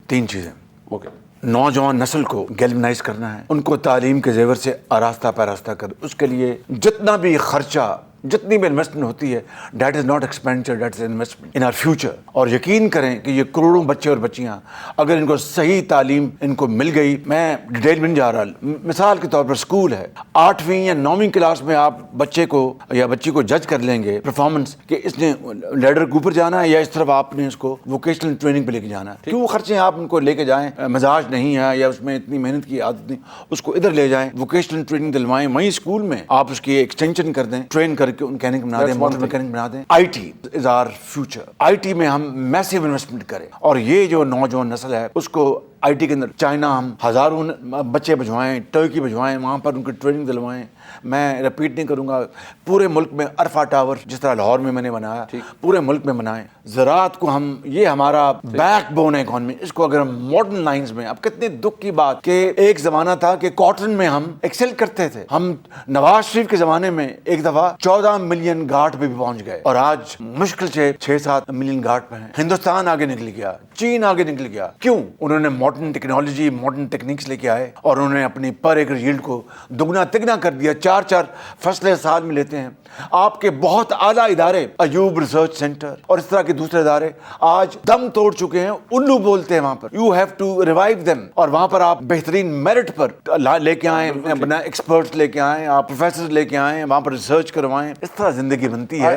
3 چیزیں. اوکے. نوجوان نسل کو گیلونائز کرنا ہے, ان کو تعلیم کے زیور سے آراستہ پیراستہ کر. اس کے لیے جتنا بھی خرچہ, جتنی بھی انویسٹمنٹ ہوتی ہے, that is not expenditure, that is investment in our future. اور یقین کریں کہ یہ کروڑوں بچے اور بچیاں اگر ان کو صحیح تعلیم ان کو مل گئی, میں ڈیٹیل میں نہیں جا رہا, مثال کے طور پر اسکول ہے, 8ویں یا 9ویں کلاس میں آپ بچے کو یا بچی کو جج کر لیں گے پرفارمنس کہ اس نے لیڈر کے اوپر جانا ہے یا اس طرف آپ نے اس کو ووکیشنل ٹریننگ پہ لے کے جانا ہے. کیوں خرچے آپ ان کو لے کے جائیں, مزاج نہیں ہے یا اس میں اتنی محنت کی عادت نہیں, اس کو ادھر لے جائیں, ووکیشنل ٹریننگ دلوائیں, وہیں اسکول میں آپ اس کی ایکسٹینشن کر دیں, ٹرین کر کے میکینک بنا دیں, موٹر میکینک بنا دیں. I T is our future. I T میں ہم میسیو انویسٹمنٹ کریں, اور یہ جو نوجوان نسل ہے اس کو آئی ٹی کے اندر چائنا ہم ہزاروں بچے بھجوائیں, ٹرکی بھجوائیں, وہاں پر ان کی ٹریننگ دلوائیں. میں رپیٹ نہیں کروں گا, پورے ملک میں عرفہ ٹاور جس طرح لاہور میں نے بنایا, پورے ملک میں بنائیں. زراعت کو ہم, یہ ہمارا بیک بون ہے اکانومی, اس کو اگر ہم ماڈرن لائنز میں, اب کتنے دکھ کی بات کہ ایک زمانہ تھا کہ کاٹن میں ہم ایکسل کرتے تھے. ہم نواز شریف کے زمانے میں ایک دفعہ 14 ملین گاٹ پہ بھی پہنچ گئے, اور آج مشکل سے 6-7 ملین گاٹ پہ ہیں. ہندوستان آگے نکل گیا, چین آگے نکل گیا. کیوں؟ انہوں نے ماڈرن ٹیکنالوجی, ماڈرن ٹیکنیکس لے کے آئے, اور انہوں نے اپنی پر ایکڑ ییلڈ کو دگنا تگنا کر دیا. 4 فصلیں سال میں لیتے ہیں. آپ کے بہت اعلیٰ ادارے, ایوب ریسرچ سینٹر اور اس طرح کے دوسرے ادارے آج دم توڑ چکے ہیں, الو بولتے ہیں وہاں پر. You have to revive them, اور وہاں پر آپ بہترین میرٹ پر لے کے آئیں, ایکسپرٹس لے کے آئیں, آپ پروفیسر لے کے آئیں, وہاں پر ریسرچ کروائیں. اس طرح زندگی بنتی ہے.